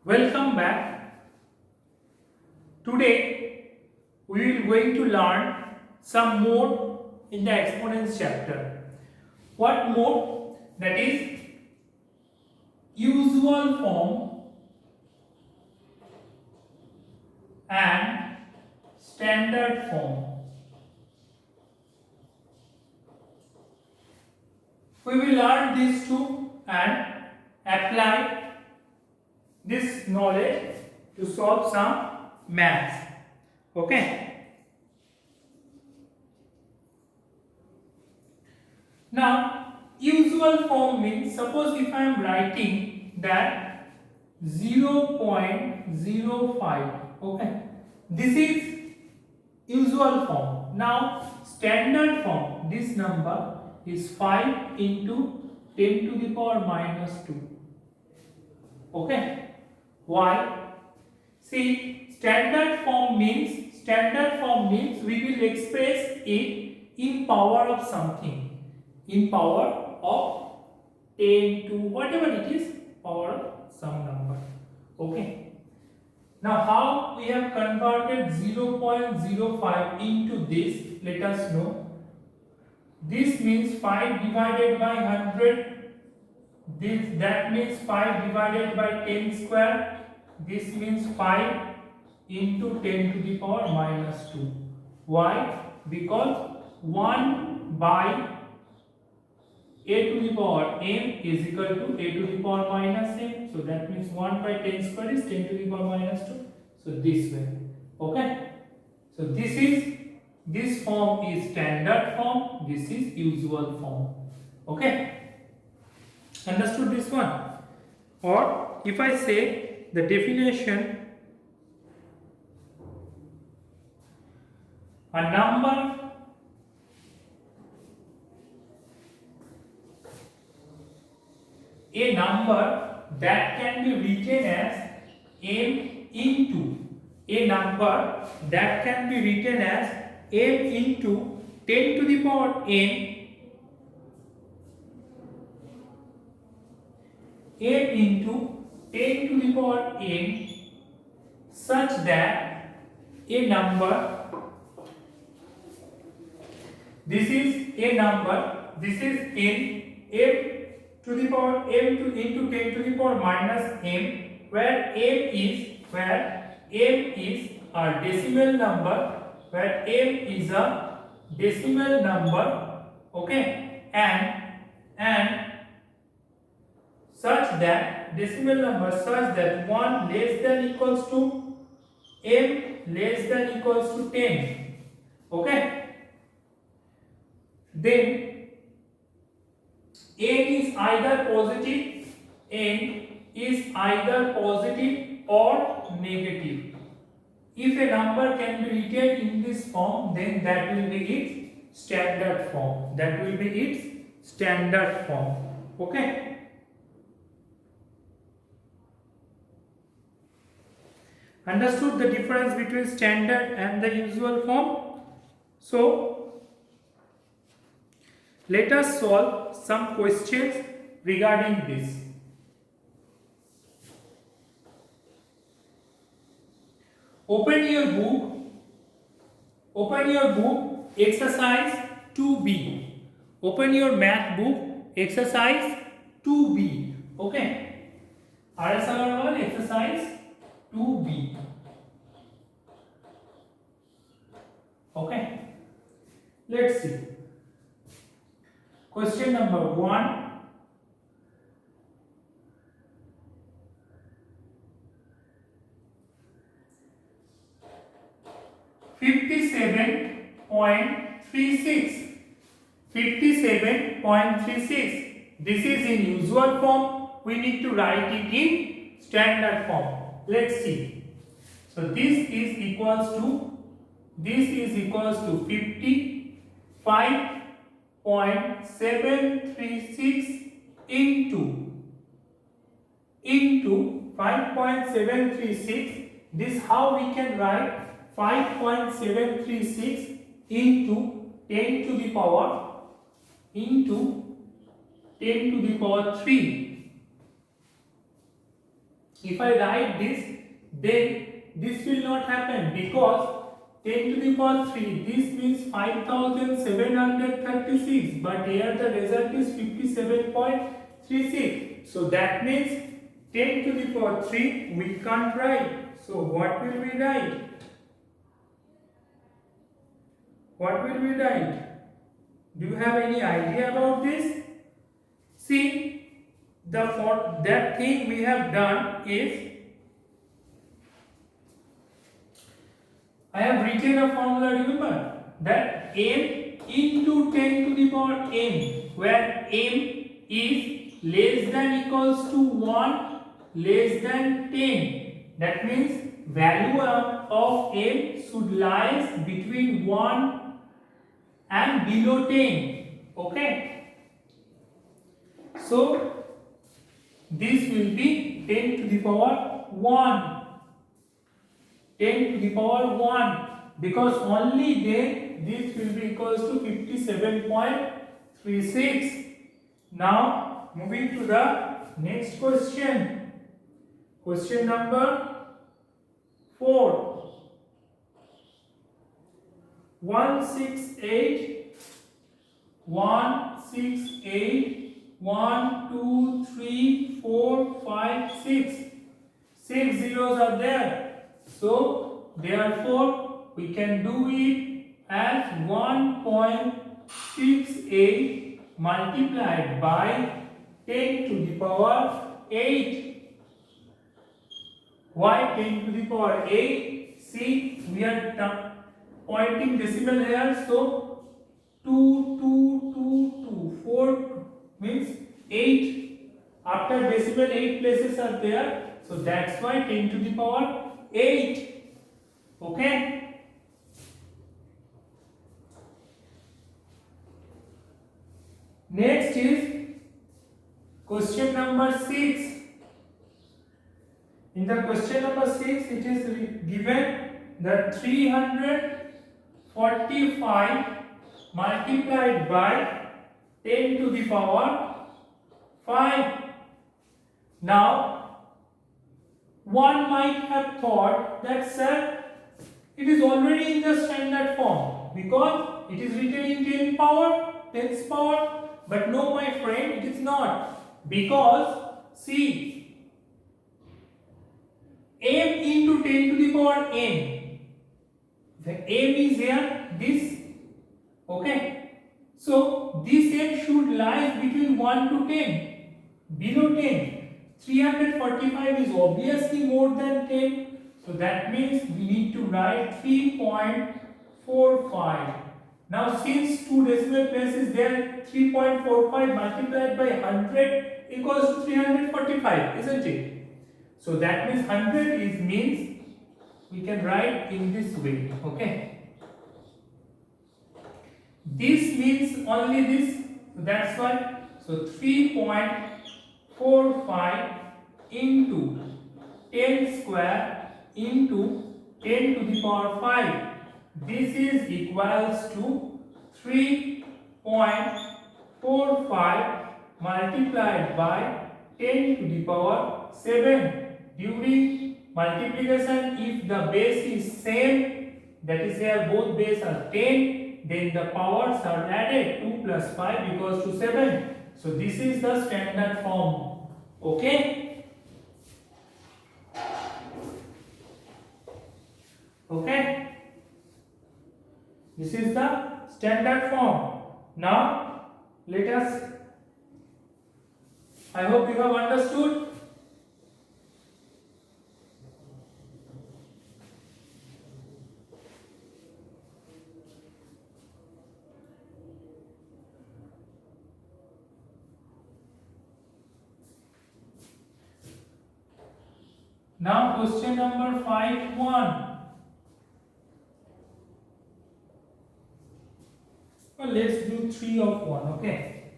Welcome back. Today we will going to learn some more in the exponents chapter. What more? That is usual form and standard form. We will learn these two and apply this knowledge to solve some maths. Okay. Now, usual form means, suppose if I am writing that 0.05, okay, this is usual form. Now, standard form, this number is 5 into 10 to the power minus 2, okay. Why? See, standard form means we will express it in power of something, in power of 10 to whatever it is, power of some number. Okay. Now how we have converted 0.05 into this, let us know. This means 5 divided by 100. That means 5 divided by 10 square. This means 5 into 10 to the power minus 2. Why? Because 1 by a to the power m is equal to a to the power minus m. So that means 1 by 10 square is 10 to the power minus 2. So this way. Okay. So this form is standard form. This is usual form. Okay. Understood this one? Or if I say the definition, a number that can be written as m into m into 10 to the power n into 10 to the power n, such that a number, this is n to the power m into 10 to the power minus m, where m is a decimal number, okay, and such that 1 less than equals to m less than equals to 10, okay. Then n is either positive or negative. If a number can be written in this form, then that will be its standard form. Okay. Understood the difference between standard and the usual form? So, let us solve some questions regarding this. Open your book, exercise 2B. Open your math book, exercise 2B. Okay. RS Agarwal, exercise 2B. Okay. Let's see. Question number 1. $57.36. This is in usual form. We need to write it in standard form. Let's see. So this is equals to 55.736 into 5.736. This how we can write 5.736 into 10 to the power 3. If I write this, then this will not happen because 10 to the power 3, this means 5736, but here the result is 57.36. So that means 10 to the power 3 we can't write. So what will we write? What will we write? Do you have any idea about this? See, that thing we have done is, I have written a formula, remember, that m into 10 to the power n, where m is less than equals to 1 less than 10. That means value of m should lies between 1 and below 10. Okay. So this will be 10 to the power 1. 10 to the power 1, because only then this will be equals to 57.36. Now moving to the next question. Question number 4. 168 1 2 3 4 5 6. 6 zeros are there. So therefore we can do it as 1.68 multiplied by 10 to the power 8. Why 10 to the power 8? See, we are pointing decimal here, so 4 means 8. After decimal 8 places are there, so that's why 10 to the power 8. Okay. Next is question number 6. In the question number 6, it is given that 345 multiplied by 10 to the power 5. Now one might have thought that, sir, it is already in the standard form because it is written in 10 power, 10's power. But no, my friend, it is not. Because, see, m into 10 to the power n. The m is here, this. Okay. So, this m should lie between 1 to 10. Below 10. 345 is obviously more than 10, so that means we need to write 3.45. Now since two decimal places there, 3.45 multiplied by 100 equals to 345, isn't it? So that means 100 is means we can write in this way. Okay. This means only this, so that's why. So 3.45 into 10 square into 10 to the power 5. This is equals to 3.45 multiplied by 10 to the power 7. During multiplication, if the base is same, that is here both base are 10, then the powers are added. 2 plus 5 equals to 7. So this is the standard form. Okay? Okay? This is the standard form. Now, let us, I hope you have understood. Now question number 5.1. Well, let's do 3 of 1, okay?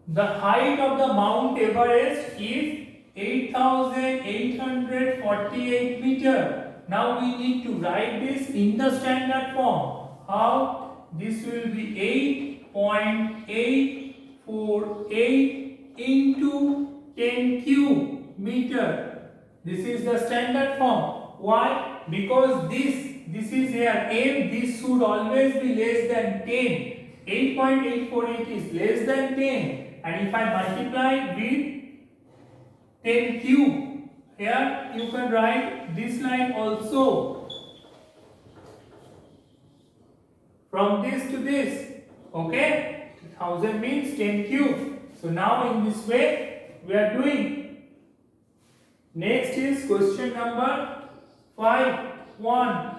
The height of the Mount Everest is 8,848 meter. Now we need to write this in the standard form. How? This will be 8 0.848 into 10 cube meter. This is the standard form. Why? Because this is here m, this should always be less than 10. 8.848 is less than 10, and if I multiply with 10 cube, here you can write this line also, from this to this. Okay, 1000 means 10 cube. So now in this way we are doing. Next is question number 5.1.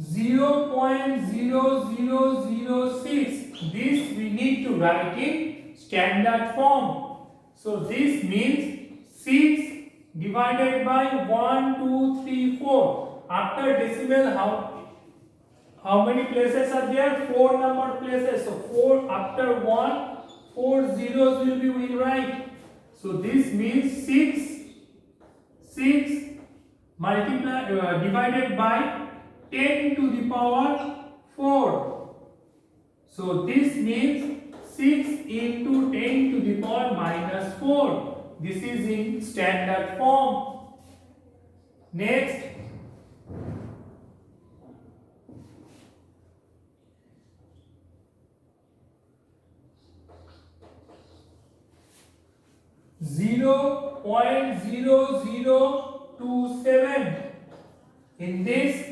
0.0006. This we need to write in standard form. So this means 6 divided by 1, 2, 3, 4. After decimal, how many places are there? 4 number places. So 4 after 1, 4 zeros will be we write. So this means 6 divided by 10 to the power 4. So this means 6 into 10 to the power minus 4. This is in standard form. Next, zero point 0027. In this,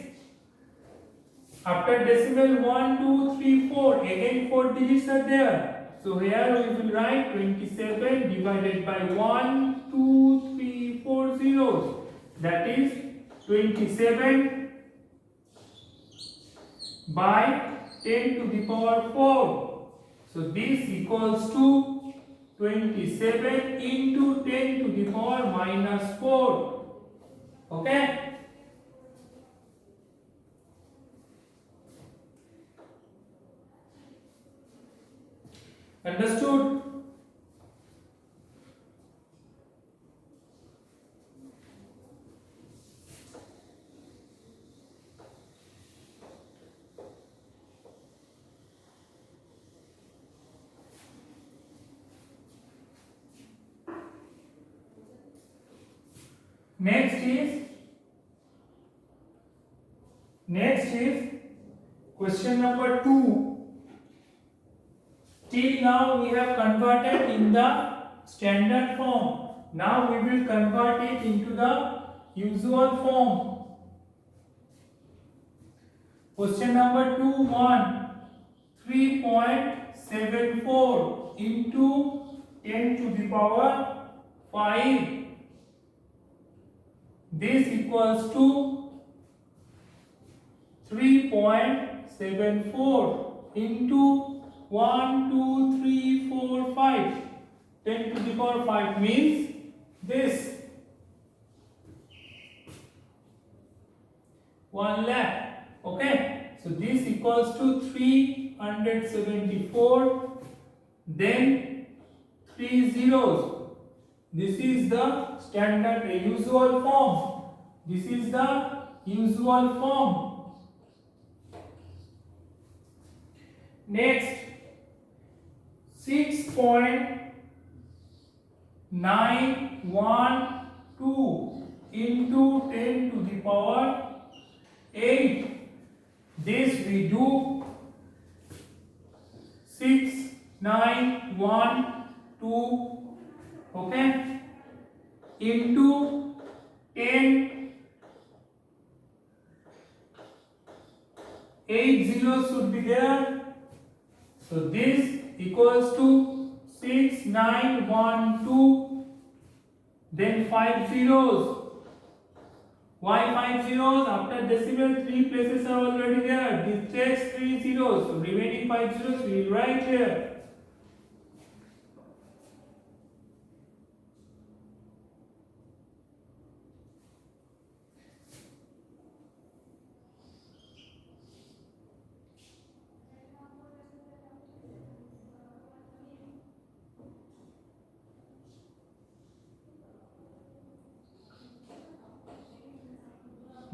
after decimal 1, 2, 3, 4, again 4 digits are there. So here we will write 27 divided by 1, 2, 3, 4 zeros. That is 27 by 10 to the power 4. So this equals to 27 into 10 to the power minus 4. Okay. Understood? Next is question number 2. Till now we have converted in the standard form. Now we will convert it into the usual form. Question number 2.1. 3.74 into 10 to the power 5. This equals to 3.74 into 1, 2, 3, 4, 5. 10 to the power 5 means this. 1 lakh. Okay. So this equals to 374. Then 3 zeros. This is the standard usual form. This is the usual form. Next, 6.912 into 10 to the power 8. This we do 6912, okay, into 10. 8 zeros should be there. So this equals to 6912. Then 5 zeros. Why 5 zeros? After decimal 3 places are already there. This takes 3 zeros. So remaining 5 zeros we will write here.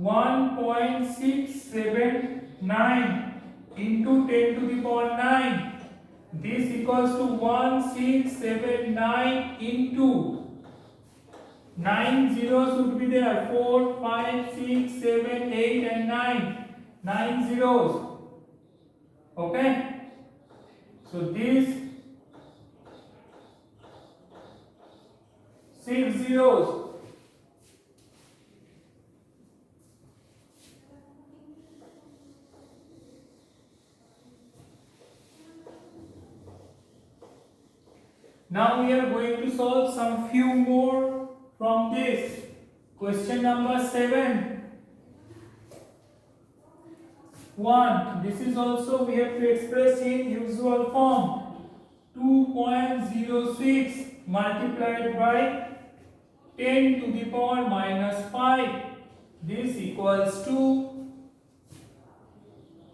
$1.679 into 10 to the power 9. This equals to 1679 into 9 zeros would be there. 4, 5, 6, 7, 8 and 9. 9 zeros. Okay. So this 6 zeros. Now we are going to solve some few more from this. Question number 7. 1. This is also we have to express in usual form. 2.06 multiplied by 10 to the power minus 5. This equals to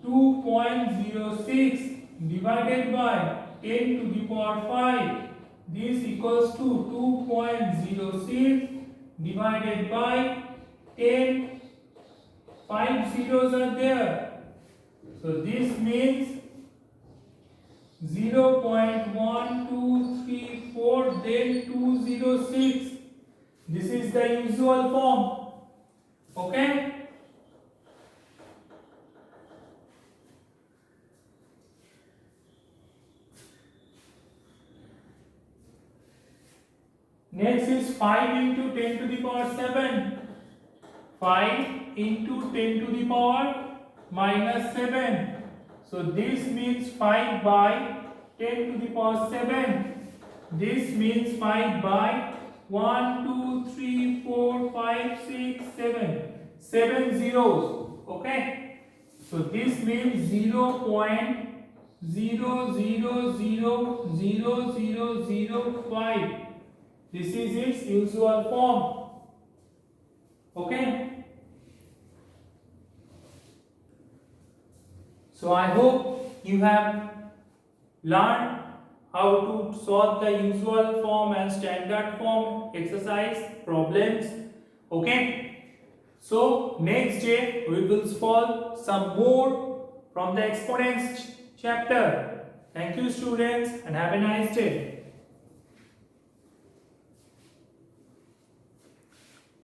2.06 divided by 10 to the power 5. This equals to 2.06 divided by 10. 5 zeros are there. So this means 0.1234, then 206. This is the usual form. Okay? Next is 5 into 10 to the power 7. 5 into 10 to the power minus 7. So this means 5 by 10 to the power 7. This means 5 by 1, 2, 3, 4, 5, 6, 7. 7 zeros. Okay? So this means 0.00000005. This is its usual form. Okay? So I hope you have learned how to solve the usual form and standard form exercise problems. Okay? So next day we will solve some more from the exponents chapter. Thank you students and have a nice day.